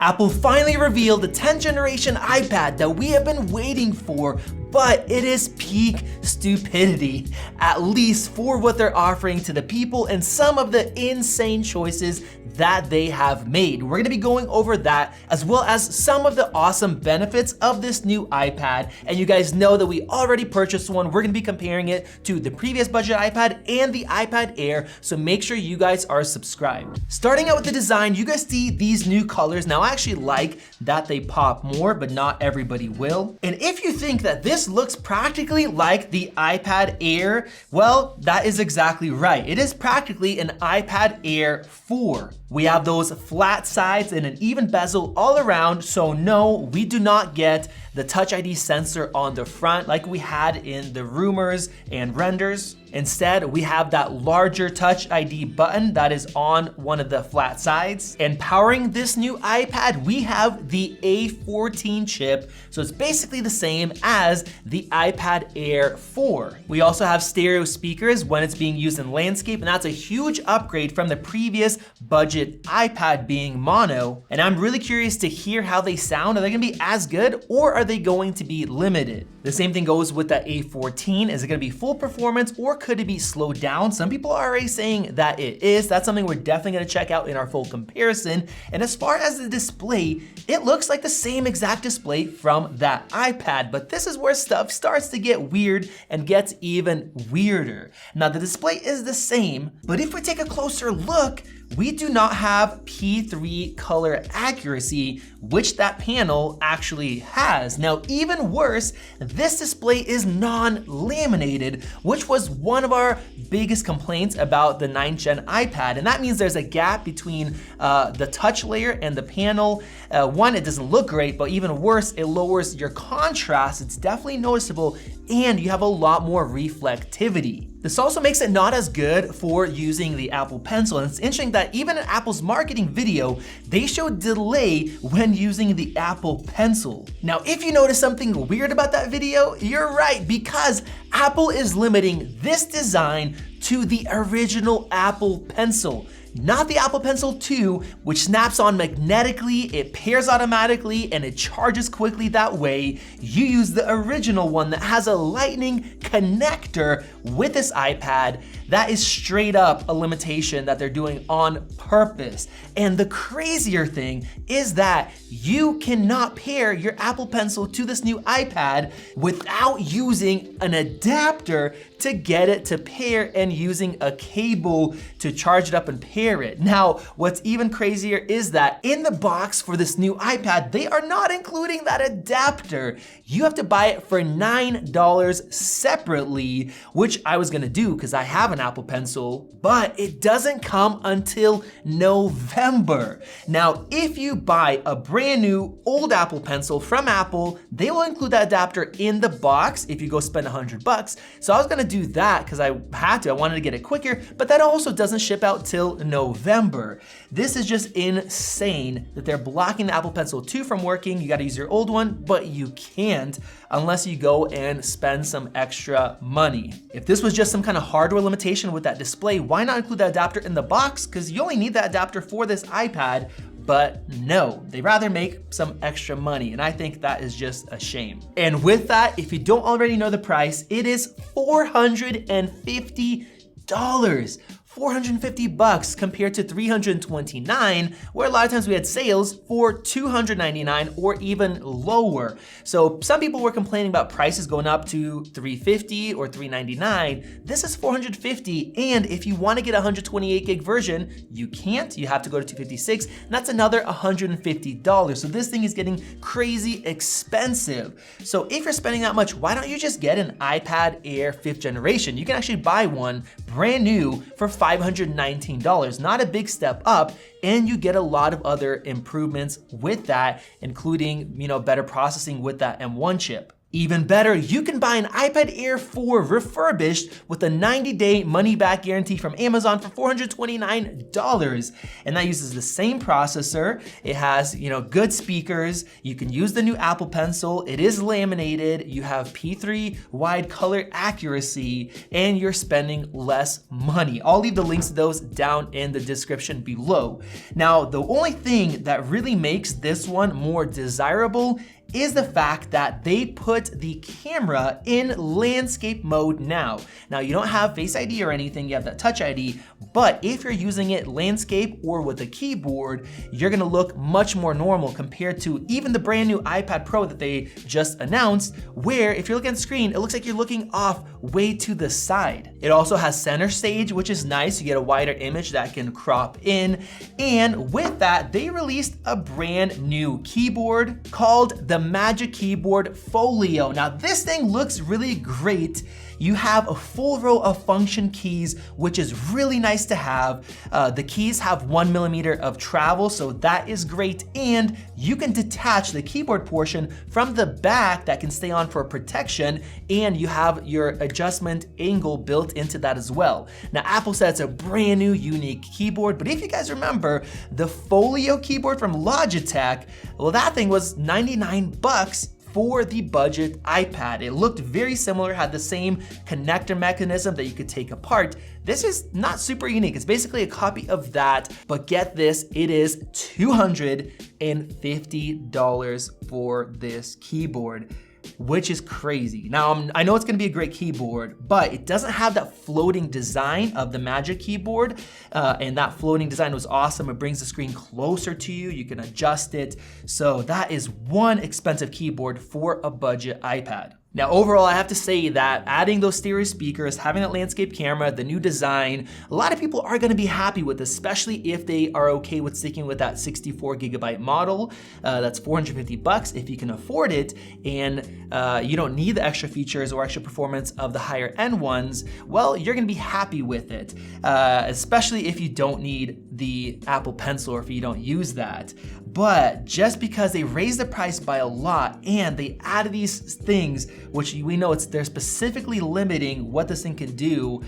Apple finally revealed the 10th generation iPad that we have been waiting for, but it is peak stupidity, at least for what they're offering to the people and some of the insane choices that they have made. We're gonna be going over that as well as some of the awesome benefits of this new iPad. And you guys know that we already purchased one. We're gonna be comparing it to the previous budget iPad and the iPad Air, so make sure you guys are subscribed. Starting out with the design, you guys see these new colors. Now I actually like that they pop more, but not everybody will. And if you think that this looks practically like the iPad Air, well, that is exactly right. It is practically an iPad Air 4. We have those flat sides and an even bezel all around, so no, we do not get the Touch ID sensor on the front like we had in the rumors and renders. Instead, we have that larger Touch ID button that is on one of the flat sides. And powering this new iPad, we have the A14 chip, so it's basically the same as the iPad Air 4. We also have stereo speakers when it's being used in landscape, and that's a huge upgrade from the previous budget iPad being mono. And I'm really curious to hear how they sound. Are they gonna be as good, or are they going to be limited? The same thing goes with the A14. Is it gonna be full performance, or could it be slowed down? Some people are already saying that it is. That's something we're definitely gonna check out in our full comparison. And as far as the display, it looks like the same exact display from that iPad, but this is where stuff starts to get weird and gets even weirder. Now the display is the same, but if we take a closer look, we do not have P3 color accuracy, which that panel actually has. Now, even worse, this display is non-laminated, which was one of our biggest complaints about the 9th gen iPad. And that means there's a gap between the touch layer and the panel. One, it doesn't look great, but even worse, it lowers your contrast. It's definitely noticeable, and you have a lot more reflectivity. This also makes it not as good for using the Apple Pencil. And it's interesting that even in Apple's marketing video, they show delay when using the Apple Pencil. Now, if you notice something weird about that video, you're right, because Apple is limiting this design to the original Apple Pencil. Not the Apple Pencil 2, which snaps on magnetically, it pairs automatically, and it charges quickly that way. You use the original one that has a lightning connector with this iPad. That is straight up a limitation that they're doing on purpose. And the crazier thing is that you cannot pair your Apple Pencil to this new iPad without using an adapter to get it to pair and using a cable to charge it up and pair it. Now, what's even crazier is that in the box for this new iPad, they are not including that adapter. You have to buy it for $9 separately, which I was gonna do because I have an Apple Pencil, but it doesn't come until November. Now, if you buy a brand new old Apple Pencil from Apple, they will include that adapter in the box if you go spend $100. So I was gonna do that because I had to, I wanted to get it quicker, but that also doesn't ship out till November. This is just insane that they're blocking the Apple Pencil 2 from working. You gotta use your old one, but you can't unless you go and spend some extra money. If this was just some kind of hardware limitation with that display, why not include the adapter in the box? Because you only need that adapter for this iPad. But no, they rather make some extra money, and I think that is just a shame. And with that, if you don't already know the price, it is $450. $450 compared to $329, where a lot of times we had sales for $299 or even lower. So some people were complaining about prices going up to $350 or $399. This is $450, and if you want to get a 128 gig version, you can't. You have to go to 256, and that's another $150. So this thing is getting crazy expensive. So if you're spending that much, why don't you just get an iPad Air 5th generation? You can actually buy one brand new for $519, not a big step up, and you get a lot of other improvements with that, including, better processing with that M1 chip. Even better, you can buy an iPad Air 4 refurbished with a 90-day money-back guarantee from Amazon for $429. And that uses the same processor. It has, good speakers. You can use the new Apple Pencil. It is laminated. You have P3 wide color accuracy, and you're spending less money. I'll leave the links to those down in the description below. Now, the only thing that really makes this one more desirable is the fact that they put the camera in landscape mode now. Now, you don't have Face ID or anything, you have that Touch ID, but if you're using it landscape or with a keyboard, you're gonna look much more normal compared to even the brand new iPad Pro that they just announced, where if you're looking at the screen, it looks like you're looking off way to the side. It also has center stage, which is nice. You get a wider image that can crop in. And with that, they released a brand new keyboard called the Magic Keyboard Folio. Now, this thing looks really great. You have a full row of function keys, which is really nice to have. The keys have 1 millimeter of travel, so that is great. And you can detach the keyboard portion from the back that can stay on for protection, and you have your adjustment angle built into that as well. Now, Apple said it's a brand new unique keyboard, but if you guys remember the Folio keyboard from Logitech, well, that thing was $99 for the budget iPad. It looked very similar, had the same connector mechanism that you could take apart. This is not super unique. It's basically a copy of that, but get this, it is $250 for this keyboard, which is crazy. Now, I know it's gonna be a great keyboard, but it doesn't have that floating design of the Magic Keyboard, and that floating design was awesome. It brings the screen closer to you. You can adjust it. So that is one expensive keyboard for a budget iPad. Now, overall, I have to say that adding those stereo speakers, having that landscape camera, the new design, a lot of people are gonna be happy with this, especially if they are okay with sticking with that 64GB model. That's $450 if you can afford it, and you don't need the extra features or extra performance of the higher end ones. Well, you're gonna be happy with it, especially if you don't need the Apple Pencil or if you don't use that. But just because they raised the price by a lot and they added these things, which we know they're specifically limiting what this thing can do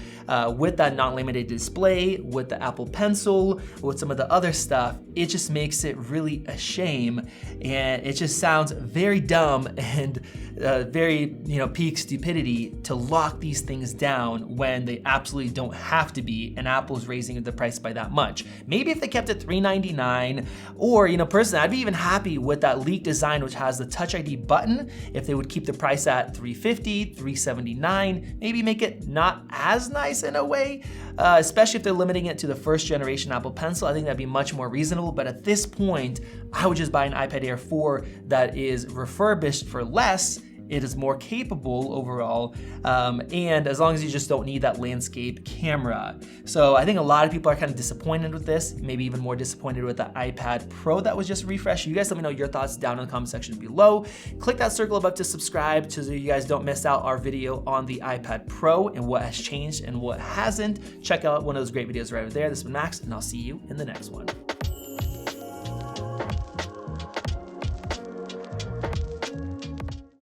with that non-limited display, with the Apple Pencil, with some of the other stuff, it just makes it really a shame. And it just sounds very dumb and very, peak stupidity to lock these things down when they absolutely don't have to be, and Apple's raising the price by that much. Maybe if they kept it $399, or, personally, I'd be even happy with that leaked design, which has the Touch ID button. If they would keep the price at $350, $379, maybe make it not as nice in a way, especially if they're limiting it to the first generation Apple Pencil. I think that'd be much more reasonable, but at this point, I would just buy an iPad Air 4 that is refurbished for less. It is more capable overall, and as long as you just don't need that landscape camera. So I think a lot of people are kind of disappointed with this, maybe even more disappointed with the iPad Pro that was just refreshed. You guys let me know your thoughts down in the comment section below. Click that circle above to subscribe so you guys don't miss out our video on the iPad Pro and what has changed and what hasn't. Check out one of those great videos right over there. This has been Max, and I'll see you in the next one.